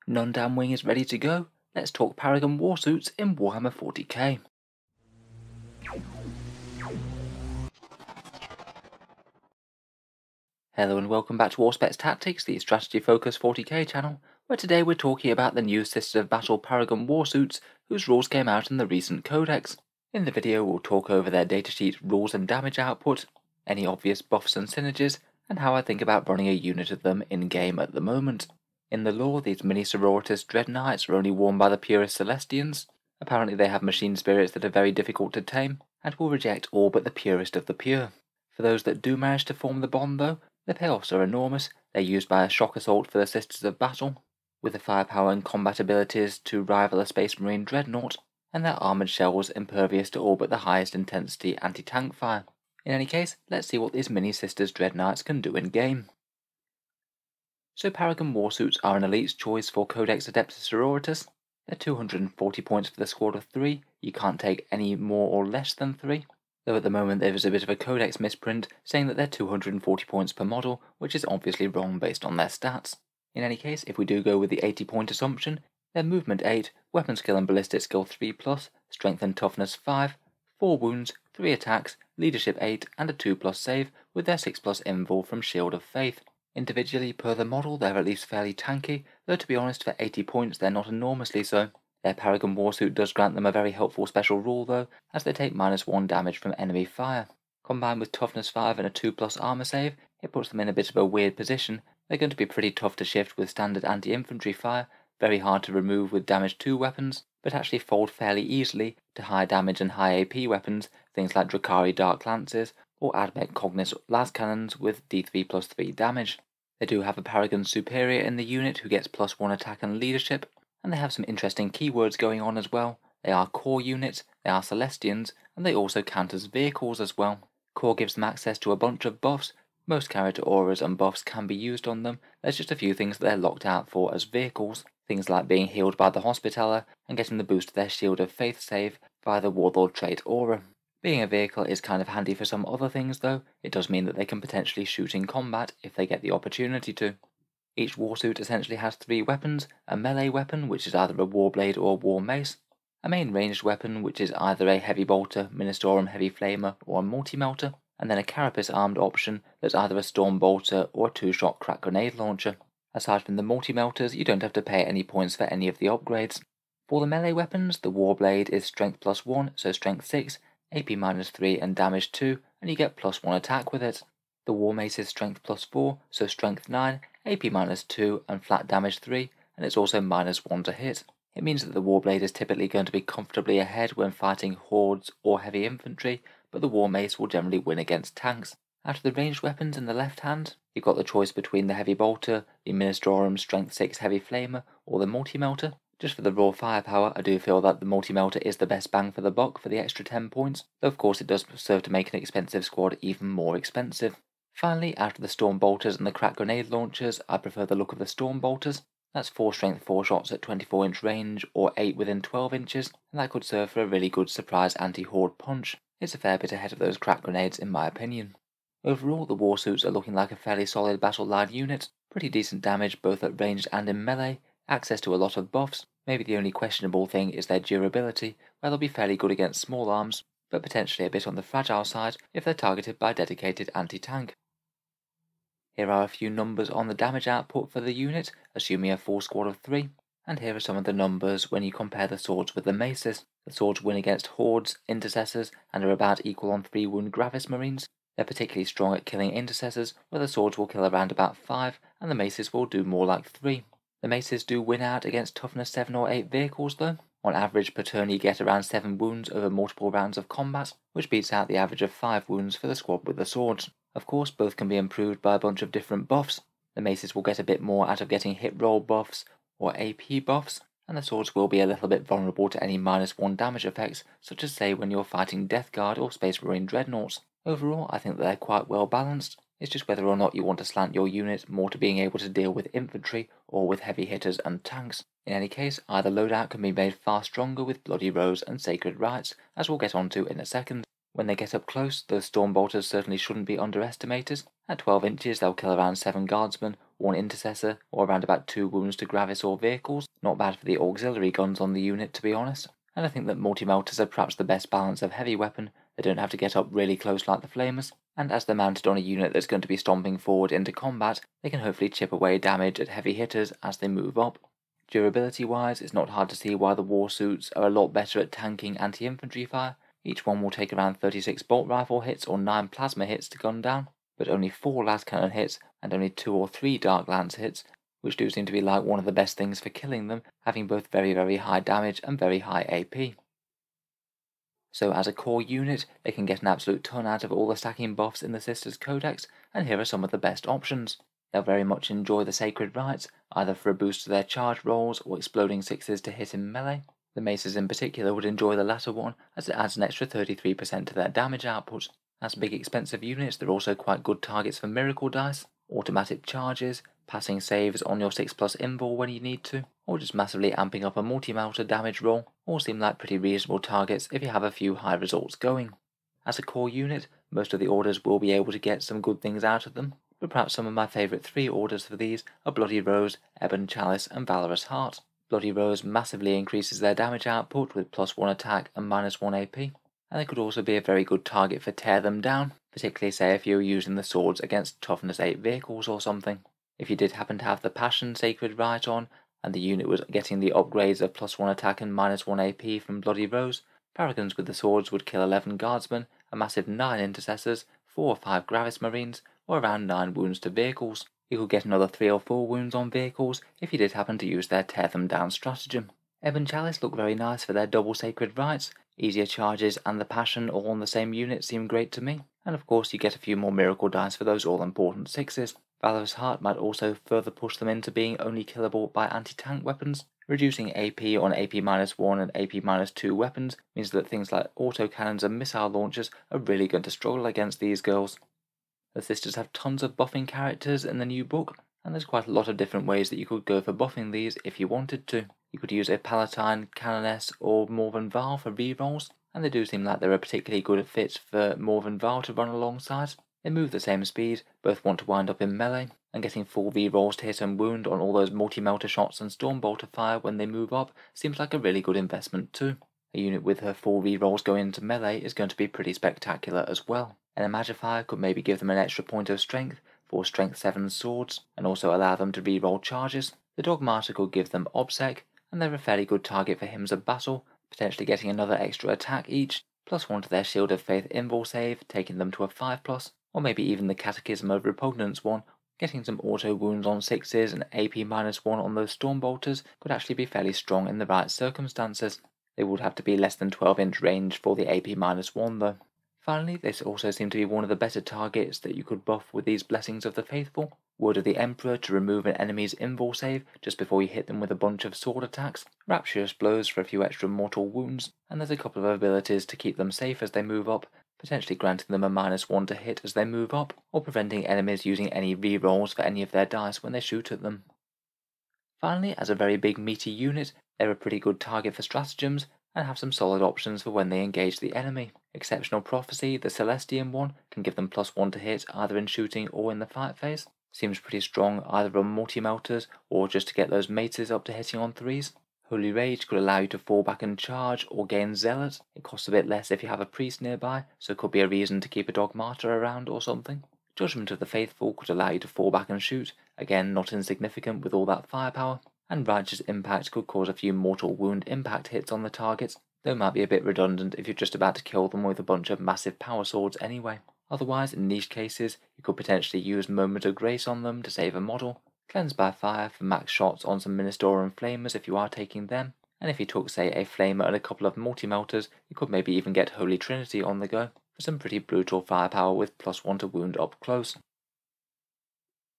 Non-Dam Wing is ready to go. Let's talk Paragon Warsuits in Warhammer 40k. Hello and welcome back to Auspex Tactics, the strategy-focused 40k channel, where today we're talking about the new Sisters of Battle Paragon Warsuits, whose rules came out in the recent codex. In the video we'll talk over their datasheet rules and damage output, any obvious buffs and synergies, and how I think about running a unit of them in-game at the moment. In the lore, these mini Sororitas Dread Knights are only worn by the purest Celestians. Apparently they have machine spirits that are very difficult to tame, and will reject all but the purest of the pure. For those that do manage to form the bond though, the payoffs are enormous. They're used by a shock assault for the Sisters of Battle, with the firepower and combat abilities to rival a Space Marine Dreadnought, and their armoured shells impervious to all but the highest intensity anti-tank fire. In any case, let's see what these mini Sisters Dread Knights can do in game. So Paragon Warsuits are an elite's choice for Codex Adepta Sororitas. They're 240 points for the squad of 3, you can't take any more or less than 3. Though at the moment there is a bit of a codex misprint saying that they're 240 points per model, which is obviously wrong based on their stats. In any case, if we do go with the 80 point assumption, they're movement 8, weapon skill and ballistic skill 3+, strength and toughness 5, 4 wounds, 3 attacks, leadership 8 and a 2+ save with their 6+ invul from Shield of Faith. Individually per the model they're at least fairly tanky, though to be honest for 80 points they're not enormously so. Their Paragon Warsuit does grant them a very helpful special rule though, as they take -1 damage from enemy fire. Combined with toughness 5 and a 2+ armor save, it puts them in a bit of a weird position. They're going to be pretty tough to shift with standard anti-infantry fire, very hard to remove with damage 2 weapons, but actually fold fairly easily to high damage and high AP weapons, things like Drakari Dark Lances or Admech Cognis Las Cannons with D3+3 damage. They do have a Paragon Superior in the unit who gets +1 attack and leadership, and they have some interesting keywords going on as well. They are core units, they are Celestians, and they also count as vehicles as well. Core gives them access to a bunch of buffs. Most character auras and buffs can be used on them. There's just a few things that they're locked out for as vehicles, things like being healed by the Hospitaller and getting the boost to their Shield of Faith save via the Warlord trait aura. Being a vehicle is kind of handy for some other things though. It does mean that they can potentially shoot in combat if they get the opportunity to. Each warsuit essentially has 3 weapons, a melee weapon which is either a warblade or a war mace, a main ranged weapon which is either a heavy bolter, ministorum heavy flamer or a multi-melter, and then a carapace armed option that's either a storm bolter or a 2-shot crack grenade launcher. Aside from the multi-melters, you don't have to pay any points for any of the upgrades. For the melee weapons, the warblade is strength +1, so strength 6, AP -3 and damage 2, and you get +1 attack with it. The war mace is strength +4, so strength 9, AP -2 and flat damage 3, and it's also -1 to hit. It means that the warblade is typically going to be comfortably ahead when fighting hordes or heavy infantry, but the war mace will generally win against tanks. Out of the ranged weapons in the left hand, you've got the choice between the heavy bolter, the ministorum strength 6 heavy flamer, or the multi-melter. Just for the raw firepower, I do feel that the multi-melter is the best bang for the buck for the extra 10 points, though of course it does serve to make an expensive squad even more expensive. Finally, out of the storm bolters and the crack grenade launchers, I prefer the look of the storm bolters. That's 4 strength 4 shots at 24-inch range, or 8 within 12 inches, and that could serve for a really good surprise anti-horde punch. It's a fair bit ahead of those crack grenades in my opinion. Overall, the warsuits are looking like a fairly solid battle line unit, pretty decent damage both at ranged and in melee, access to a lot of buffs. Maybe the only questionable thing is their durability, where they'll be fairly good against small arms, but potentially a bit on the fragile side if they're targeted by dedicated anti-tank. Here are a few numbers on the damage output for the unit, assuming a full squad of 3, and here are some of the numbers when you compare the swords with the maces. The swords win against hordes, intercessors, and are about equal on 3 wound gravis marines. They're particularly strong at killing intercessors, where the swords will kill around about 5, and the maces will do more like 3. The maces do win out against toughness 7 or 8 vehicles though. On average per turn you get around 7 wounds over multiple rounds of combat, which beats out the average of 5 wounds for the squad with the swords. Of course, both can be improved by a bunch of different buffs. The maces will get a bit more out of getting hit roll buffs or AP buffs, and the swords will be a little bit vulnerable to any -1 damage effects, such as say when you're fighting Death Guard or Space Marine Dreadnoughts. Overall, I think that they're quite well balanced. It's just whether or not you want to slant your unit more to being able to deal with infantry or with heavy hitters and tanks. In any case, either loadout can be made far stronger with Bloody Rose and Sacred Rites, as we'll get onto in a second. When they get up close, those storm bolters certainly shouldn't be underestimated. At 12 inches they'll kill around 7 guardsmen 1 intercessor, or around about 2 wounds to Gravis or vehicles. Not bad for the auxiliary guns on the unit, to be honest. And I think that multi-melters are perhaps the best balance of heavy weapon. They don't have to get up really close like the flamers, and as they're mounted on a unit that's going to be stomping forward into combat, they can hopefully chip away damage at heavy hitters as they move up. Durability wise, it's not hard to see why the Warsuits are a lot better at tanking anti-infantry fire. Each one will take around 36 bolt rifle hits or 9 plasma hits to gun down, but only 4 las cannon hits and only 2 or 3 dark lance hits, which do seem to be like one of the best things for killing them, having both very high damage and very high AP. So as a core unit, they can get an absolute ton out of all the stacking buffs in the Sisters Codex, and here are some of the best options. They'll very much enjoy the Sacred Rites, either for a boost to their charge rolls or exploding 6s to hit in melee. The Maces in particular would enjoy the latter one, as it adds an extra 33% to their damage output. As big expensive units, they're also quite good targets for miracle dice, automatic charges, passing saves on your 6+ invul when you need to, or just massively amping up a multi-melter damage roll, all seem like pretty reasonable targets if you have a few high results going. As a core unit, most of the orders will be able to get some good things out of them, but perhaps some of my favourite 3 orders for these are Bloody Rose, Ebon Chalice and Valorous Heart. Bloody Rose massively increases their damage output with +1 attack and -1 AP, and they could also be a very good target for Tear Them Down, particularly say if you were using the swords against Toughness 8 vehicles or something. If you did happen to have the Passion Sacred Rite on, and the unit was getting the upgrades of +1 attack and -1 AP from Bloody Rose, Paragons with the swords would kill 11 guardsmen, a massive 9 intercessors, 4 or 5 Gravis Marines, or around 9 wounds to vehicles. You could get another 3 or 4 wounds on vehicles if you did happen to use their Tear Them Down stratagem. Ebon Chalice look very nice for their double Sacred Rites. Easier charges and the Passion all on the same unit seem great to me, and of course you get a few more miracle dice for those all-important 6s. Valorous Heart might also further push them into being only killable by anti-tank weapons. Reducing AP on AP -1 and AP -2 weapons means that things like autocannons and missile launchers are really going to struggle against these girls. The Sisters have tons of buffing characters in the new book, and there's quite a lot of different ways that you could go for buffing these if you wanted to. You could use a Palatine, Canoness, or Morven Val for rerolls, and they do seem like they're a particularly good fit for Morven Val to run alongside. They move the same speed, both want to wind up in melee, and getting full rerolls to hit and wound on all those multi-melter shots and Stormbolter fire when they move up seems like a really good investment too. A unit with her full rerolls going into melee is going to be pretty spectacular as well. And a Magifier could maybe give them an extra point of strength for Strength 7 swords, and also allow them to reroll charges. The Dogmata could give them Obsec, and they're a fairly good target for Hymns of Battle, potentially getting another extra attack each, +1 to their Shield of Faith invul save, taking them to a 5+, or maybe even the Catechism of Repugnance one, getting some auto wounds on 6s and AP -1 on those Stormbolters could actually be fairly strong in the right circumstances. They would have to be less than 12-inch range for the AP -1 though. Finally, they also seem to be one of the better targets that you could buff with these Blessings of the Faithful. Word of the Emperor to remove an enemy's invul save just before you hit them with a bunch of sword attacks, Rapturous Blows for a few extra mortal wounds, and there's a couple of abilities to keep them safe as they move up, potentially granting them a -1 to hit as they move up, or preventing enemies using any rerolls for any of their dice when they shoot at them. Finally, as a very big meaty unit, they're a pretty good target for stratagems, and have some solid options for when they engage the enemy. Exceptional Prophecy, the Celestian one, can give them +1 to hit either in shooting or in the fight phase. Seems pretty strong either on multi-melters or just to get those maces up to hitting on 3s. Holy Rage could allow you to fall back and charge or gain Zealot. It costs a bit less if you have a priest nearby, so it could be a reason to keep a Dogmata around or something. Judgment of the Faithful could allow you to fall back and shoot, again not insignificant with all that firepower. And Righteous Impact could cause a few mortal wound impact hits on the targets, though might be a bit redundant if you're just about to kill them with a bunch of massive power swords anyway. Otherwise, in niche cases, you could potentially use Moment of Grace on them to save a model, Cleanse by Fire for max shots on some Ministorum Flamers if you are taking them, and if you took say a Flamer and a couple of multi-melters, you could maybe even get Holy Trinity on the go, for some pretty brutal firepower with +1 to wound up close.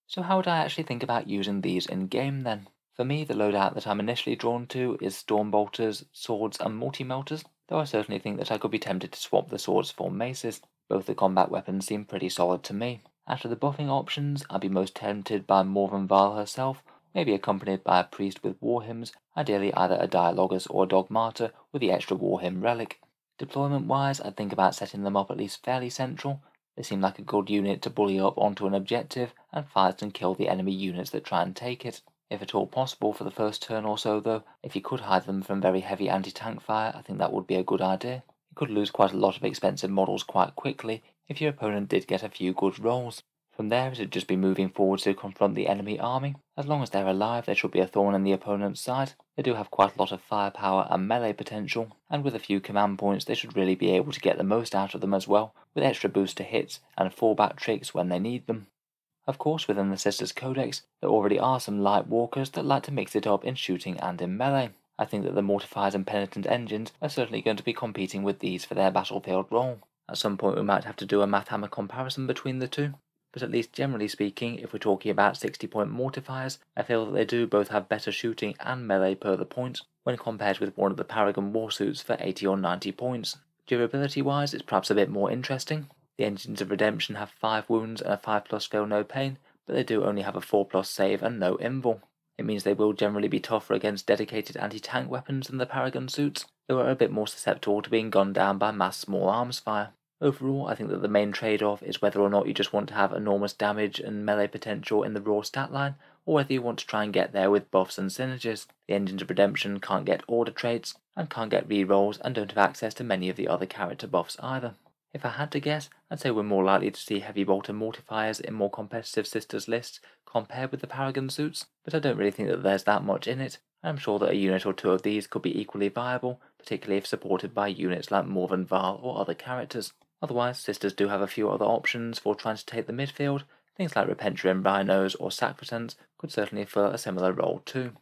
So how would I actually think about using these in game then? For me, the loadout that I'm initially drawn to is Stormbolters, Swords and Multi-Melters, though I certainly think that I could be tempted to swap the swords for maces. Both the combat weapons seem pretty solid to me. After the buffing options, I'd be most tempted by Morven Val herself, maybe accompanied by a priest with war hymns, ideally either a Dialogus or a Dogmata with the extra war hymn relic. Deployment-wise, I'd think about setting them up at least fairly central, They seem like a good unit to bully up onto an objective and fight and kill the enemy units that try and take it. If at all possible for the first turn or so though, if you could hide them from very heavy anti-tank fire, I think that would be a good idea. You could lose quite a lot of expensive models quite quickly if your opponent did get a few good rolls. From there it would just be moving forward to confront the enemy army. As long as they're alive, they should be a thorn in the opponent's side. They do have quite a lot of firepower and melee potential, and with a few command points they should really be able to get the most out of them as well, with extra boost to hits and fallback tricks when they need them. Of course, within the Sisters Codex, there already are some light walkers that like to mix it up in shooting and in melee. I think that the Mortifiers and Penitent Engines are certainly going to be competing with these for their battlefield role. At some point we might have to do a math hammer comparison between the two. But at least generally speaking, if we're talking about 60-point mortifiers, I feel that they do both have better shooting and melee per the point, when compared with one of the Paragon Warsuits for 80 or 90 points. Durability wise, it's perhaps a bit more interesting. The Engines of Redemption have 5 wounds and a 5+ feel no pain, but they do only have a 4+ save and no invul. It means they will generally be tougher against dedicated anti-tank weapons than the Paragon Suits, though are a bit more susceptible to being gunned down by mass small arms fire. Overall, I think that the main trade-off is whether or not you just want to have enormous damage and melee potential in the raw stat line, or whether you want to try and get there with buffs and synergies. The Engines of Redemption can't get order traits, and can't get rerolls, and don't have access to many of the other character buffs either. If I had to guess, I'd say we're more likely to see heavy bolt and mortifiers in more competitive Sisters lists compared with the Paragon Suits, but I don't really think that there's that much in it. I'm sure that a unit or two of these could be equally viable, particularly if supported by units like Morven Val or other characters. Otherwise, Sisters do have a few other options for trying to take the midfield. Things like Repentrian Rhinos or Sacrotants could certainly fill a similar role too.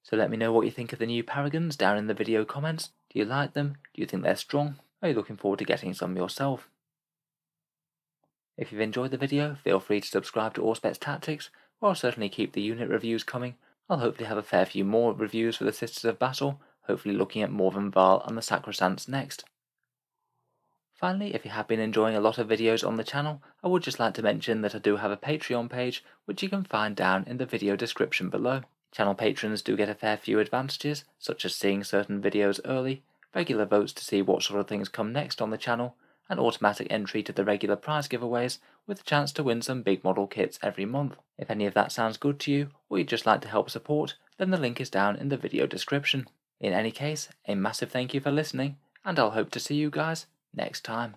So let me know what you think of the new Paragons down in the video comments. Do you like them? Do you think they're strong? Are you looking forward to getting some yourself? If you've enjoyed the video, feel free to subscribe to Auspex Tactics, or I'll certainly keep the unit reviews coming. I'll hopefully have a fair few more reviews for the Sisters of Battle, hopefully looking at Morven Val and the Sacrosants next. Finally, if you have been enjoying a lot of videos on the channel, I would just like to mention that I do have a Patreon page, which you can find down in the video description below. Channel patrons do get a fair few advantages, such as seeing certain videos early, regular votes to see what sort of things come next on the channel, and automatic entry to the regular prize giveaways, with a chance to win some big model kits every month. If any of that sounds good to you, or you'd just like to help support, then the link is down in the video description. In any case, a massive thank you for listening, and I'll hope to see you guys next time.